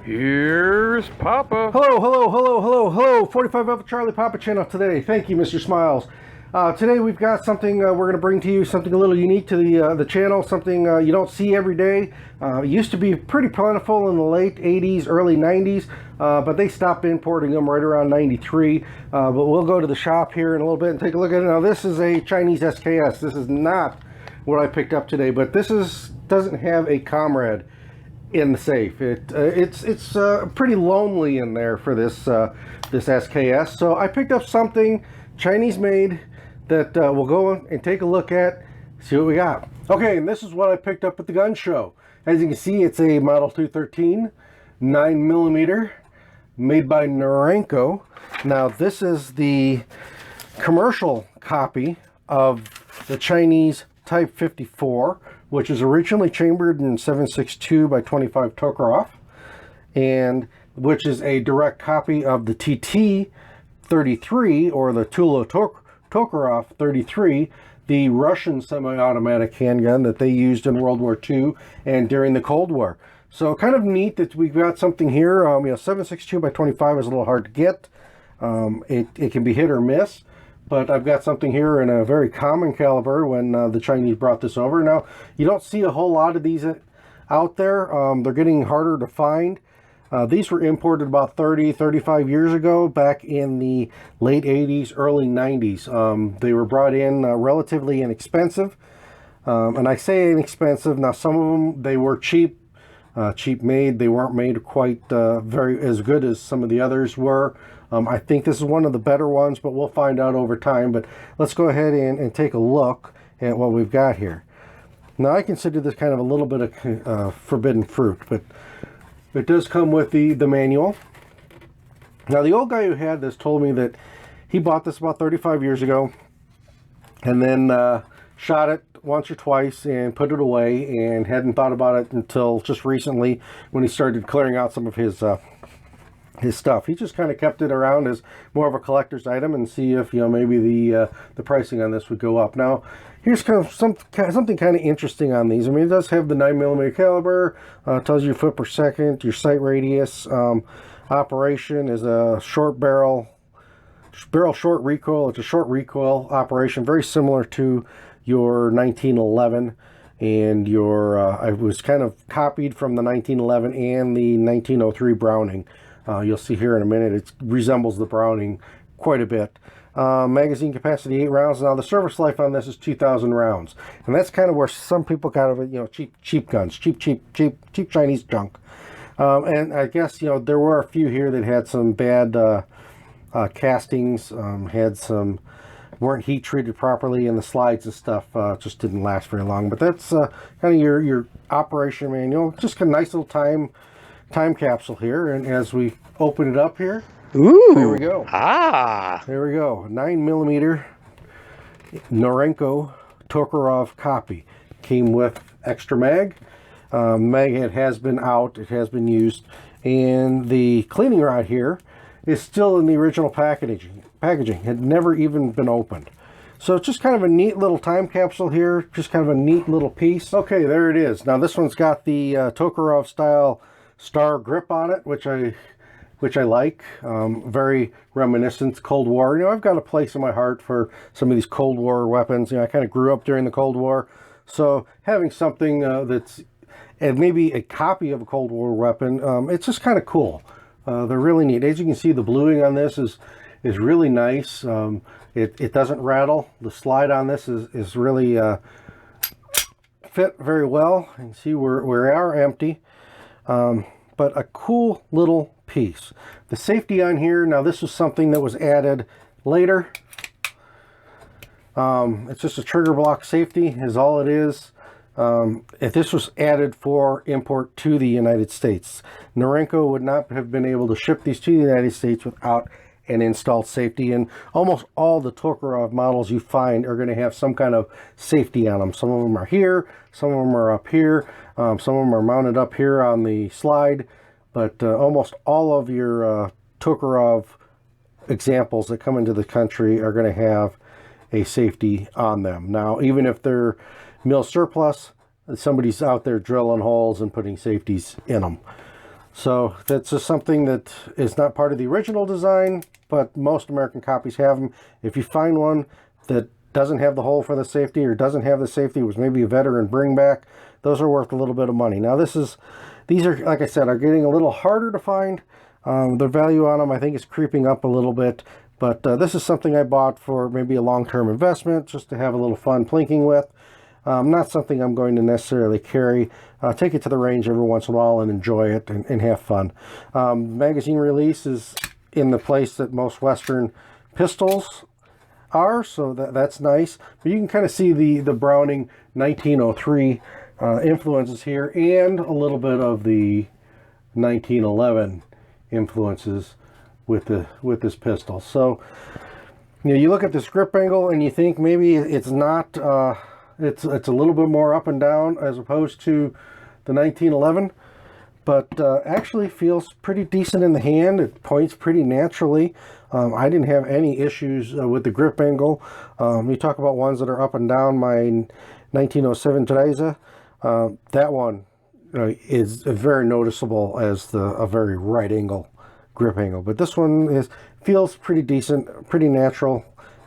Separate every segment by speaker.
Speaker 1: Here's Papa.
Speaker 2: Hello, hello, hello, hello, hello. 45 Alpha Charlie Papa channel today. Thank you, Mr. Smiles. Today we've got something we're going to bring to you, something a little unique to the channel, something you don't see every day. It used to be pretty plentiful in the late 80s, early 90s, but they stopped importing them right around 93. But we'll go to the shop here in a little bit and take a look at it. Now this is a Chinese SKS. This is not what I picked up today, but this doesn't have a comrade in the safe. It's pretty lonely in there for this this SKS. So I picked up something Chinese made that we'll go and take a look at, see what we got. Okay, and this is what I picked up at the gun show. As you can see, it's a Model 213 9mm made by Norinco. Now this is the commercial copy of the Chinese Type 54, which is originally chambered in 7.62 by 25 Tokarev, and which is a direct copy of the TT33, or the Tokarev 33, the Russian semi-automatic handgun that they used in World War II and during the Cold War. So kind of neat that we've got something here. 7.62 by 25 is a little hard to get. It can be hit or miss. But I've got something here in a very common caliber when the Chinese brought this over. Now, you don't see a whole lot of these out there. They're getting harder to find. These were imported about 35 years ago, back in the late 80s, early 90s. They were brought in relatively inexpensive. And I say inexpensive. Now, some of them, they were cheap made. They weren't made quite very as good as some of the others were. I think this is one of the better ones, but we'll find out over time. But let's go ahead and take a look at what we've got here. Now, I consider this kind of a little bit of forbidden fruit, but it does come with the manual. Now, the old guy who had this told me that he bought this about 35 years ago and then shot it once or twice and put it away and hadn't thought about it until just recently when he started clearing out some of his stuff. He just kind of kept it around as more of a collector's item and see if, maybe the pricing on this would go up. Now, here's kind of something kind of interesting on these. I mean, it does have the 9mm caliber, tells you foot per second, your sight radius. Operation is a short barrel short recoil. It's a short recoil operation, very similar to your 1911 and your it was kind of copied from the 1911 and the 1903 Browning. You'll see here in a minute, it resembles the Browning quite a bit. Magazine capacity 8 rounds. Now the service life on this is 2,000 rounds, and that's kind of where some people got of it. Cheap guns, cheap Chinese junk. And I guess there were a few here that had some bad castings, weren't heat treated properly, and the slides and stuff just didn't last very long. But that's kind of your operation manual. Just a nice little time capsule here, and as we open it up here,
Speaker 1: Ooh,
Speaker 2: there we go.
Speaker 1: There
Speaker 2: we go. 9mm Norinco Tokarev copy. Came with extra mag. Mag has been out, it has been used, and the cleaning rod here is still in the original packaging. Had never even been opened. So it's just kind of a neat little time capsule here, just kind of a neat little piece. Okay, there it is. Now this one's got the Tokarev style star grip on it, which I like. Very reminiscent Cold War. I've got a place in my heart for some of these Cold War weapons. I kind of grew up during the Cold War, so having something that's and maybe a copy of a Cold War weapon, it's just kind of cool. They're really neat. As you can see, the bluing on this is really nice. It doesn't rattle. The slide on this is really fit very well. You can see we are empty. But a cool little piece. The safety on here, now this is something that was added later. It's just a trigger block safety is all it is. If this was added for import to the United States, Norinco would not have been able to ship these to the United States without an installed safety, and almost all the Tokarev models you find are going to have some kind of safety on them. Some of them are here, some of them are up here, some of them are mounted up here on the slide, but almost all of your Tokarev examples that come into the country are going to have a safety on them. Now, even if they're mil surplus, somebody's out there drilling holes and putting safeties in them. So that's just something that is not part of the original design, but most American copies have them. If you find one that doesn't have the hole for the safety, or doesn't have the safety, was maybe a veteran bring back, those are worth a little bit of money. Now these are, like I said, are getting a little harder to find. The value on them, I think, is creeping up a little bit. But this is something I bought for maybe a long-term investment, just to have a little fun plinking with. Not something I'm going to necessarily carry. Take it to the range every once in a while and enjoy it and have fun. Magazine release is in the place that most Western pistols are, so that's nice. But you can kind of see the Browning 1903 influences here, and a little bit of the 1911 influences with this pistol. So you look at this grip angle and you think maybe it's not it's a little bit more up and down as opposed to the 1911, but actually feels pretty decent in the hand. It points pretty naturally. I didn't have any issues with the grip angle. You talk about ones that are up and down. My 1907 Teresa, that one is very noticeable as a very right angle grip angle, but this one feels pretty decent, pretty natural.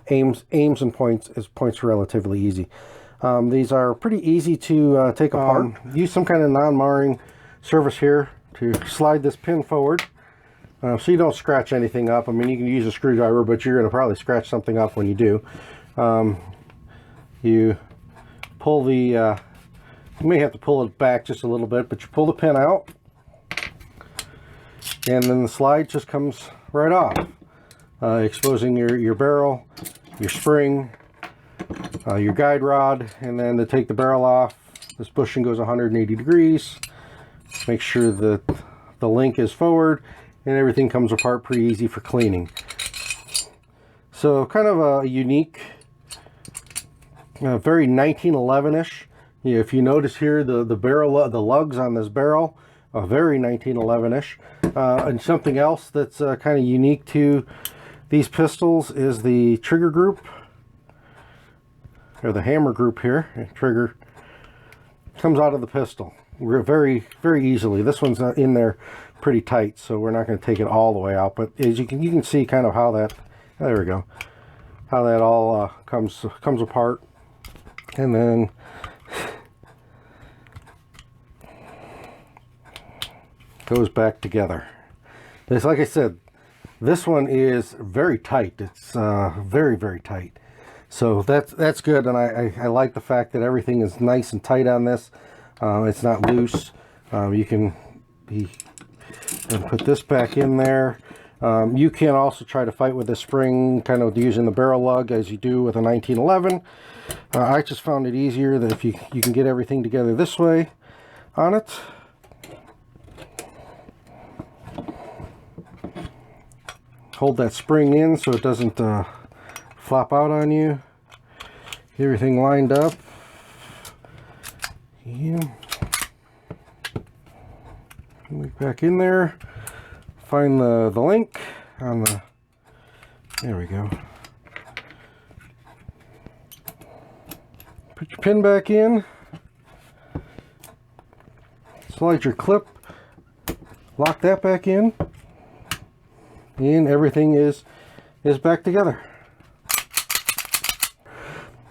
Speaker 2: Aims and points relatively easy. These are pretty easy to take apart. Use some kind of non-marring surface here to slide this pin forward, so you don't scratch anything up. I mean, you can use a screwdriver, but you're going to probably scratch something up when you do. You pull the you may have to pull it back just a little bit, but you pull the pin out, and then the slide just comes right off, exposing your barrel, your spring, your guide rod. And then to take the barrel off, this bushing goes 180 degrees. Make sure that the link is forward, and everything comes apart pretty easy for cleaning. So kind of a unique, very 1911-ish. If you notice here, the barrel, the lugs on this barrel are very 1911-ish. And something else that's kind of unique to these pistols is the trigger group, or the hammer group here. Trigger comes out of the pistol very, very easily. This one's not in there pretty tight, so we're not going to take it all the way out. But as you can see kind of how that, there we go, how that all comes apart, and then goes back together. It's like I said, this one is very tight. It's very, very tight. So that's good, and I like the fact that everything is nice and tight on this. It's not loose. You can put this back in there. You can also try to fight with the spring, kind of using the barrel lug as you do with a 1911. I just found it easier that if you can get everything together this way on it. Hold that spring in so it doesn't flop out on you. Get everything lined up. Yeah. Back in there. Find the link on the, there we go. Put your pin back in. Slide your clip. Lock that back in. And everything is back together.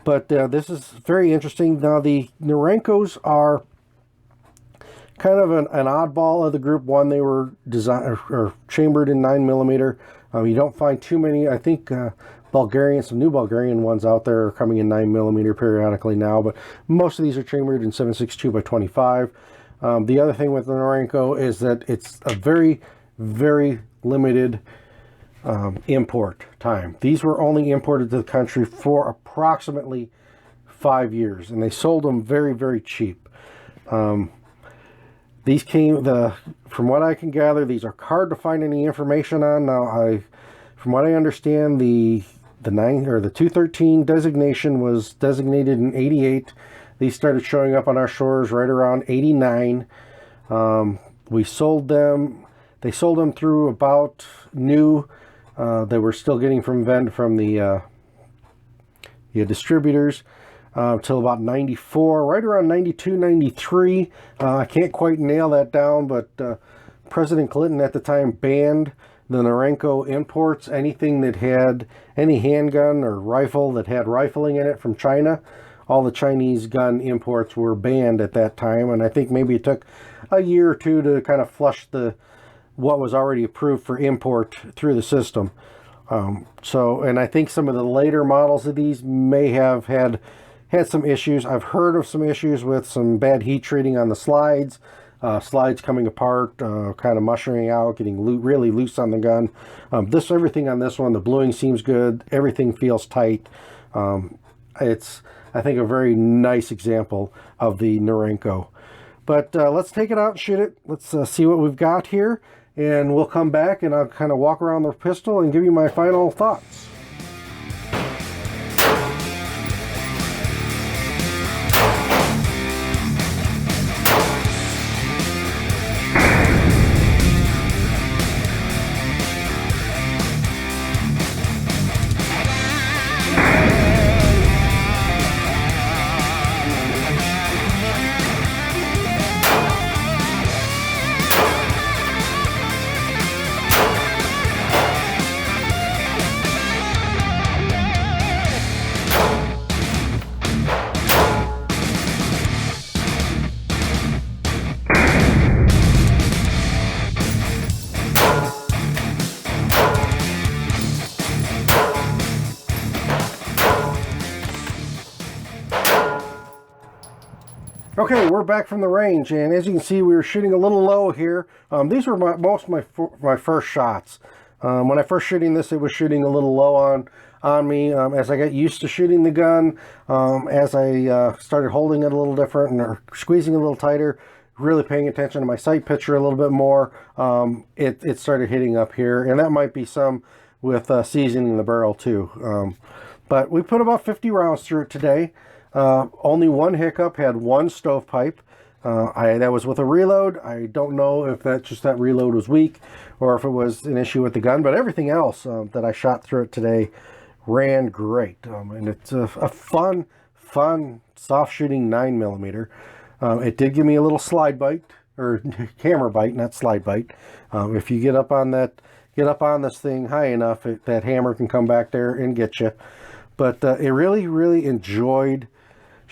Speaker 2: But this is very interesting. Now the Norincos are kind of an oddball of the group. One, they were designed or chambered in 9mm. You don't find too many. I think Bulgarian, some new Bulgarian ones out there are coming in 9mm periodically now, but most of these are chambered in 7.62 by 25. The other thing with the Norinco is that it's a very, very limited import time. These were only imported to the country for approximately 5 years, and they sold them very, very cheap. These came, from what I can gather, these are hard to find any information on. Now, from what I understand, the 213 designation was designated in '88. These started showing up on our shores right around '89. We sold them. They sold them through about new. They were still getting from the distributors till about 94, right around 92, 93. I can't quite nail that down, but President Clinton at the time banned the Norinco imports, anything that had any handgun or rifle that had rifling in it from China. All the Chinese gun imports were banned at that time, and I think maybe it took a year or two to kind of flush what was already approved for import through the system. And I think some of the later models of these may have had some issues. I've heard of some issues with some bad heat treating on the slides, slides coming apart, kind of mushrooming out, getting really loose on the gun. Everything on this one, the bluing seems good. Everything feels tight. It's, I think, a very nice example of the Norinco. But let's take it out and shoot it. Let's see what we've got here. And we'll come back and I'll kind of walk around the pistol and give you my final thoughts. Okay, we're back from the range, and as you can see, we were shooting a little low here. These were most of my first shots. When I first shooting this, it was shooting a little low on me. As I got used to shooting the gun, as I started holding it a little different and squeezing a little tighter, really paying attention to my sight picture a little bit more, it started hitting up here, and that might be some with seasoning the barrel too. But we put about 50 rounds through it today. Only one hiccup, had one stovepipe. That was with a reload. I don't know if that reload was weak or if it was an issue with the gun, but everything else that I shot through it today ran great. And it's a fun, soft shooting 9mm. It did give me a little slide bite, or hammer bite, not slide bite. If you get up on this thing high enough, that hammer can come back there and get you. But it really enjoyed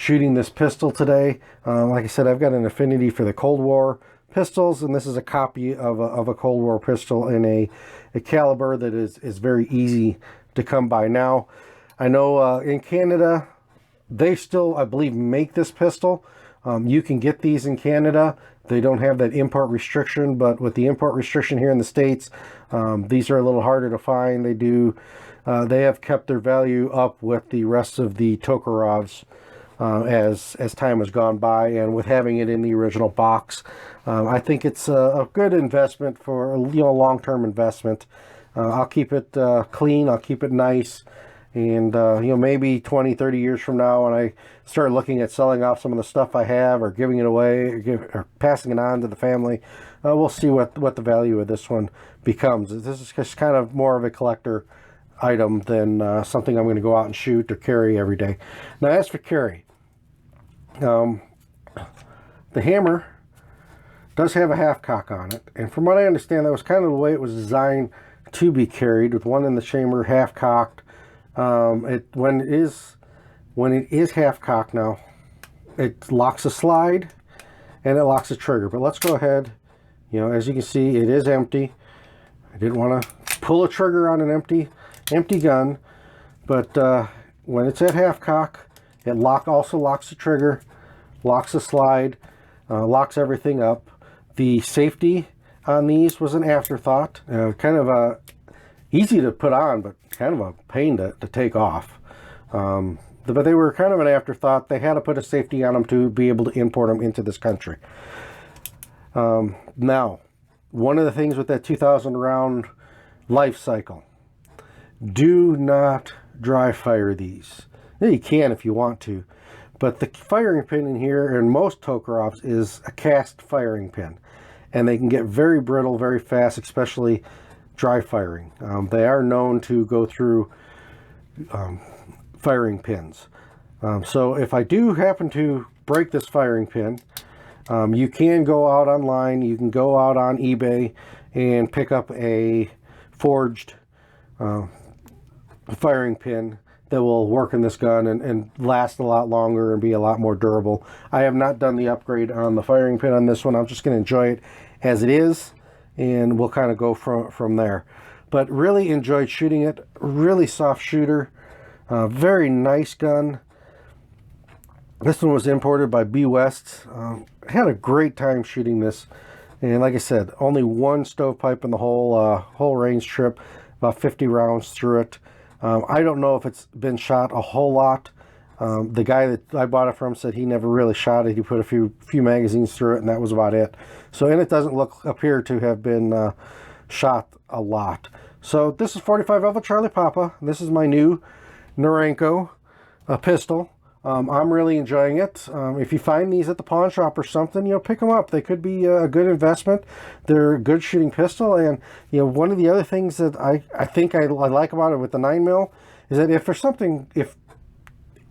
Speaker 2: shooting this pistol today. Like I said, I've got an affinity for the Cold War pistols, and this is a copy of a Cold War pistol in a caliber that is very easy to come by now. I know in Canada, they still, I believe, make this pistol. You can get these in Canada. They don't have that import restriction, but with the import restriction here in the States, these are a little harder to find. They have kept their value up with the rest of the Tokarevs as time has gone by, and with having it in the original box, I think it's a good investment for a long-term investment. I'll keep it clean, I'll keep it nice, and maybe 20-30 years from now, when I start looking at selling off some of the stuff I have or giving it away or passing it on to the family, we'll see what the value of this one becomes. This is just kind of more of a collector item than something I'm going to go out and shoot or carry every day. Now, as for carry, the hammer does have a half cock on it, and from what I understand, that was kind of the way it was designed to be carried, with one in the chamber, half cocked. When it is half cocked now, it locks a slide and it locks a trigger. But let's go ahead. As you can see, it is empty. I didn't want to pull a trigger on an empty gun, but when it's at half cock, it also locks the trigger, locks the slide, locks everything up. The safety on these was an afterthought, kind of easy to put on, but kind of a pain to take off. But they were kind of an afterthought. They had to put a safety on them to be able to import them into this country. Now, one of the things with that 2,000 round life cycle, do not dry fire these. Now, you can if you want to, but the firing pin in here in most Tokarevs is a cast firing pin, and they can get very brittle very fast, especially dry firing. They are known to go through firing pins. So if I do happen to break this firing pin, You can go out online, you can go out on eBay and pick up a forged firing pin that will work in this gun and last a lot longer and be a lot more durable. I have not done the upgrade on the firing pin on this one. I'm just going to enjoy it as it is, and we'll kind of go from there. But really enjoyed shooting it. Really soft shooter. Very nice gun. This one was imported by B West. Had a great time shooting this. And like I said, only one stovepipe in the whole range trip. About 50 rounds through it. I don't know if it's been shot a whole lot. The guy that I bought it from said he never really shot it. He put a few magazines through it, and that was about it. So, and it doesn't appear to have been shot a lot. So this is 45 Alpha Charlie Papa. This is my new Norinco pistol. I'm really enjoying it. If you find these at the pawn shop or something, you know, pick them up. They could be a good investment. They're a good shooting pistol. And, you know, one of the other things that I think I like about it with the 9mm is that if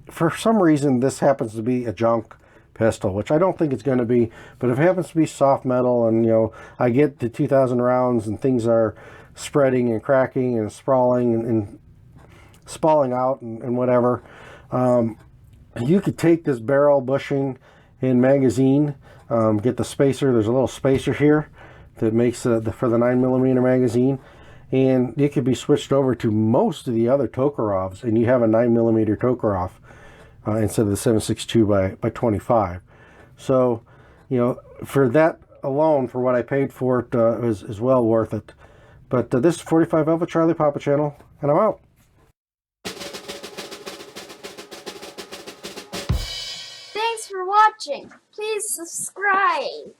Speaker 2: for some reason this happens to be a junk pistol, which I don't think it's going to be, but if it happens to be soft metal and, you know, I get to 2,000 rounds and things are spreading and cracking and sprawling and spalling out and whatever, you could take this barrel bushing and magazine, get the spacer. There's a little spacer here that makes for the 9mm magazine, and it could be switched over to most of the other Tokarevs, and you have a 9mm Tokarev instead of the 7.62 by 25. So, you know, for that alone, for what I paid for it, is well worth it. But this is 45 Alpha Charlie Papa channel, and I'm out.
Speaker 1: Thanks for watching. Please subscribe.